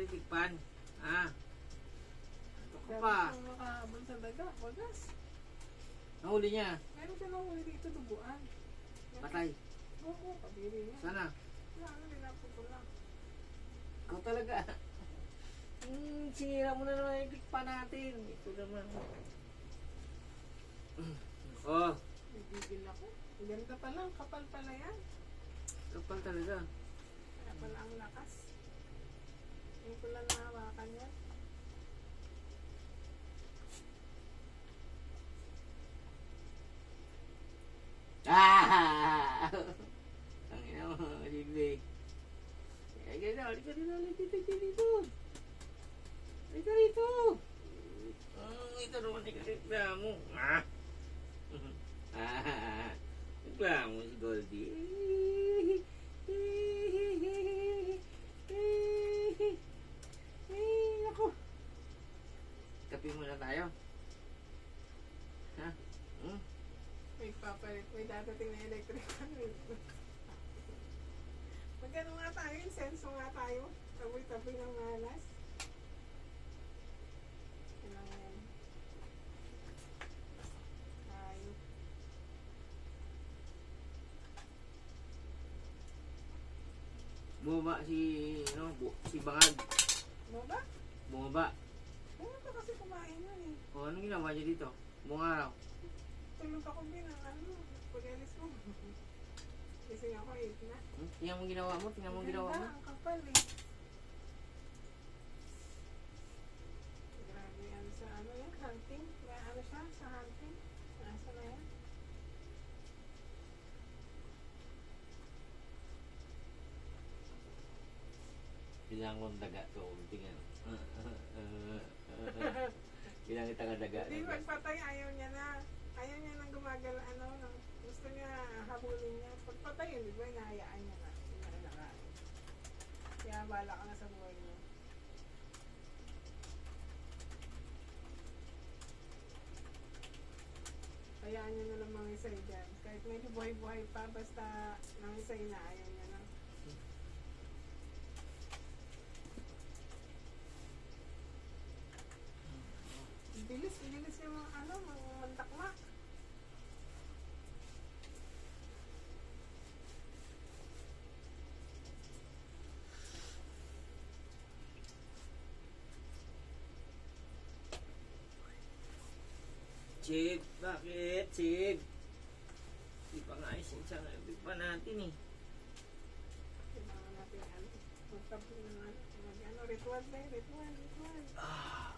electric pan. Ah. Ito ka pa. Dapat makahabol sa daga. Wagas. Nahuli niya. Meron ka nang huli dito duguan. Patay. Oo, kabili niya. Sana. Wala, ano, nilapot ko lang. Ikaw talaga. Sinira mo na naman yung electric pan natin. Ito naman. Oh. Nagigil ako. Ang ganda pa lang. Kapal pala yan. Kapal talaga. Kaya pala ang lakas. Hindi ko lang nahawakan yan. Ah! Ang ina mo, Liglig. Ay, gano'n. Halika dito, halika dito. Halika dito. Ito naman yung reklamo. Ah! Ah! Reklamo si Goldie. Ako. Kape muna tayo. Ha? May papalit. May dadating na electric fan. Magkano nga tayo? Insenso nga tayo. Taboy-taboy ng malas. Kailangan yan. Tayo. Bumaba si Bangag. Mo ba? Bumaba. Pumunta kasi kumain nun eh. O, anong ginawa niya dito? Buong araw. Tulog ako din ang ano. Pag-alis ko. Kasi ako 8 na. Tingnan mo ginawa mo, tingnan mo ginawa mo. Ang kapal eh. Grabe yan sa ano yan, hunting. May ano siya sa hunting. Nasa na yan? Bilang kong daga to, tingnan. Bilang kita ka daga. Hindi, pagpatay ayaw niya na. Ayaw niya nang gumagal, ano, gusto niya habulin niya. Pagpatay yun, di ba, inahayaan niya na. Hindi niya nakain. Kaya bala ka na sa buhay niya. Hayaan niya na lang mangisay dyan. Kahit medyo buhay-buhay pa, basta nangisay na, ayaw niya na. Bilis yung mga ano, mga mantakma. Chig, bakit? Chig. Di pa nga ayos yung isang electric pan natin eh. Kailangan natin ano, magtabi ng ano, ritual ba, ritual. Ah.